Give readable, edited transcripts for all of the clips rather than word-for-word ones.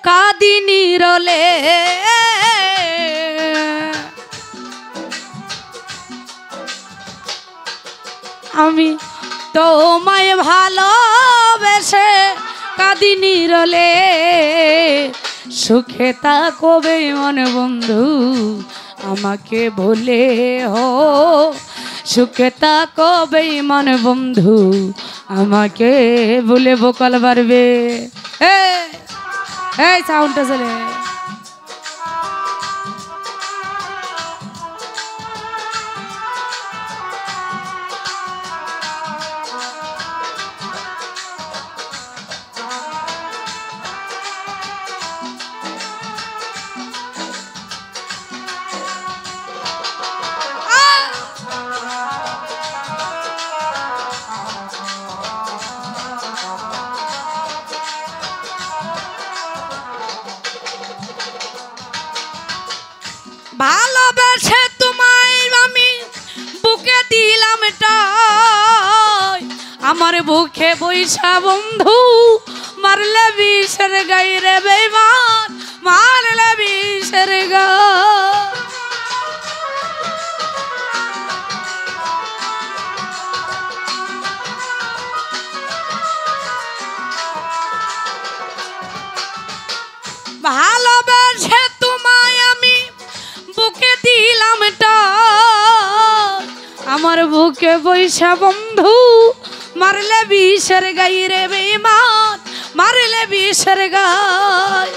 কাঁদি নিরলে আমি তোমায় ভালোবেসে কাঁদি নিরলে সুখে থাকবে মন বন্ধু আমাকে বলে হো সুখে থাকবে মন বন্ধু আমাকে বলে ভোকাল বাড়বে এই সাউন্ডটা চলে ভালোবেসে তোমায় আমি বুকে দিলাম টাই আমার বুকে বৈশা বন্ধু মারলে বিষের গাই রে বেমান মারলে বিষের গাই ভালোবেসে তোমায় আমি বুকে দিলাম টাই আমার বুকে বৈশা বন্ধু মারলে বিষের গাই রে বেমান মারলে বিষের গাই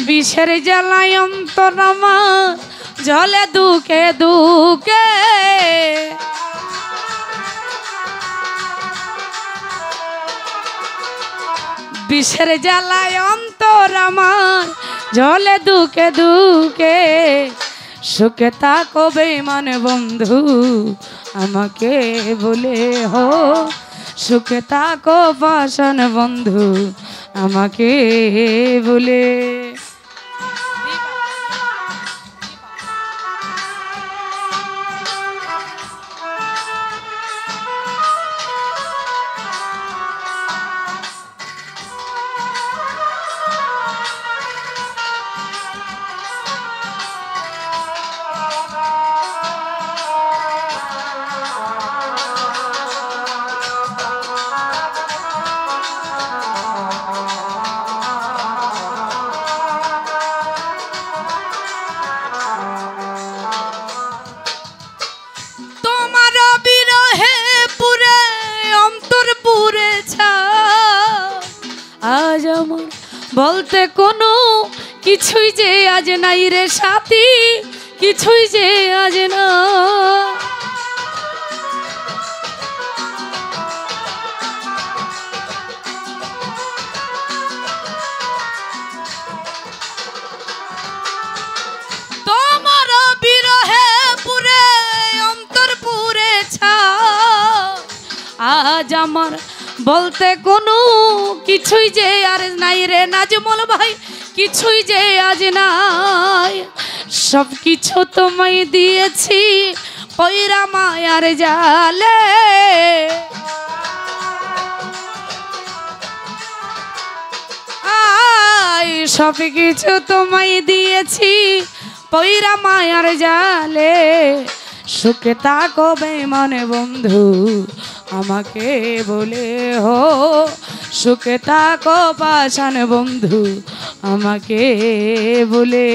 বিষের জ্বালায় অন্তর আমার জলে দুকে দুকে বিষের জ্বালায় অন্তর আমার জলে দুকে দুকে সুখে থাকবে মানে বন্ধু আমাকে বলে হো সুখে থাকো পাশান বন্ধু আমাকে বলে আজ আমার বলতে কোনো কিছুই যে আজ নাই রে সাথী কিছুই যে আজ না তোমার বিরহে পুরে অন্তর পুরে ছা আজ আমার বলতে কোনো কিছুই যে আর নাই রে নাজমল ভাই কিছুই যে আজ নাই সব কিছু তোমায় দিয়েছি পয়রা মায়ার জালে আই সব কিছু তোমায় দিয়েছি পয়রা মায়ার জালে সুখে থাকো বেমনে বন্ধু আমাকে বলে হো সুখে থাকো পাশান বন্ধু আমাকে বলে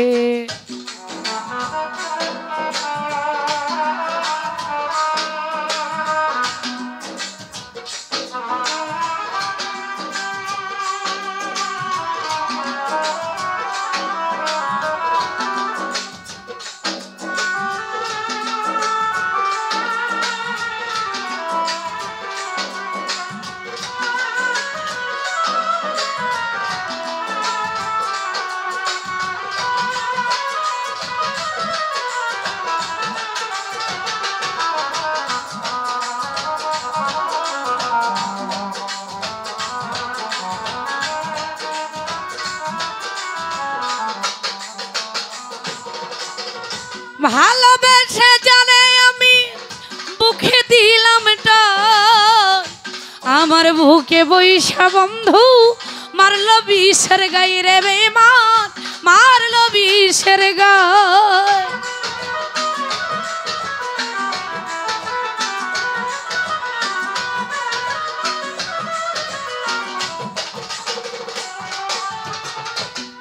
ভালোবেসে জানে আমি বুকে দিলাম টান আমার বুকে বৈশা বন্ধু মারলো বিষের গায়ে রে বেঈমান, মারলো বিষের গায়ে।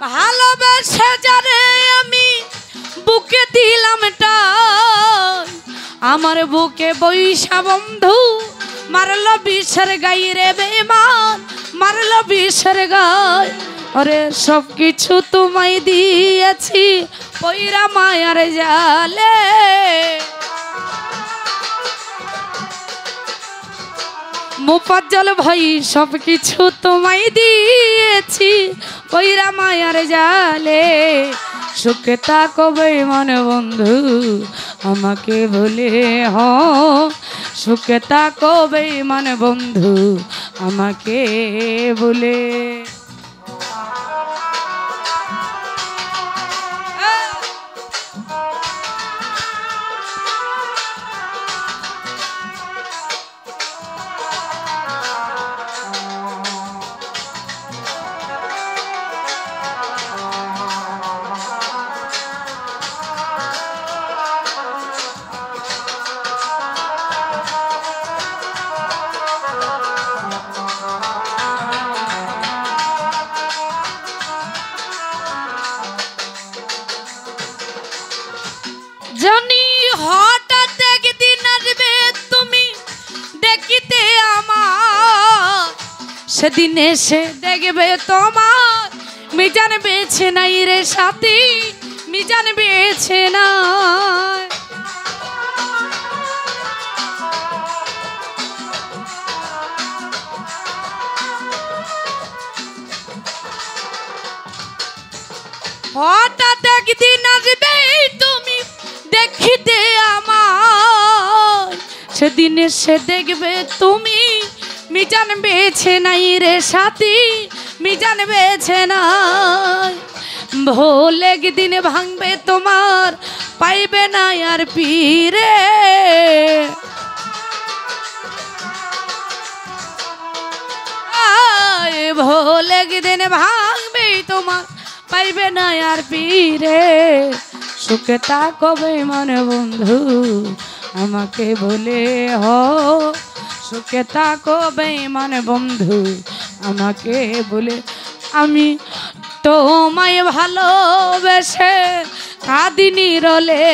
ভালোবেসে যারে আমি বুকে দিলাম টান, আমার বুকে বৈশা বন্ধু মারলো বিষের গায়ে রে বেঈমান, মারলো বিষের গায়ে। ওরে সব কিছু তোমায় দিয়েছি পয়রা মায়ার জালে, মুফাজ্জল ভাই সব কিছু তোমায় দিয়েছি পয়রা মায়ার জালে। সুখে থাকো বেঈমান বন্ধু আমাকে ভুলে, হ সুখে থাকো বেঈমান বন্ধু আমাকে ভুলে। জানি হঠাৎ একদিন আসবে তুমি দেখিতে আমার, সেদিন এসে দেখবে তোমার মিজান বেছে নাই রে সাথী, মিজান বেছে নাই। হঠাৎ একদিন আসবে তুমি দেখিতে আমার, সেদিন এসে দেখবে তুমি মিজান বেছে নাই রে সাথী, মিজান বেছে নাই। ভোল একদিন ভাঙবে তোমার পাইবে না আর পীরে, ভোল একদিন ভাঙবে তোমার পাইবে না আর পীরে। সুখে থাকো বেঈমান বন্ধু আমাকে বলে, হ সুখে থাকো বেঈমান বন্ধু আমাকে বলে। আমি তোমায় ভালোবেসে কাঁদিনি রলে,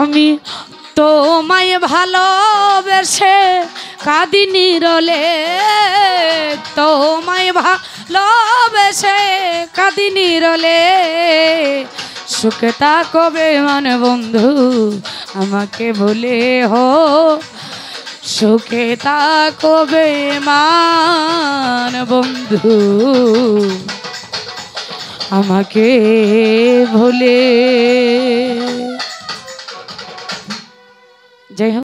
আমি তোমায় ভালোবেসে কাঁদিনি রলে, তোমায় ভালোবেসে কাঁদিনি রলে। সুখে থাকো বেঈমান বন্ধু আমাকে বলে, হো সুখে থাকো বেঈমান বন্ধু আমাকে ভুলে। জয় হোক।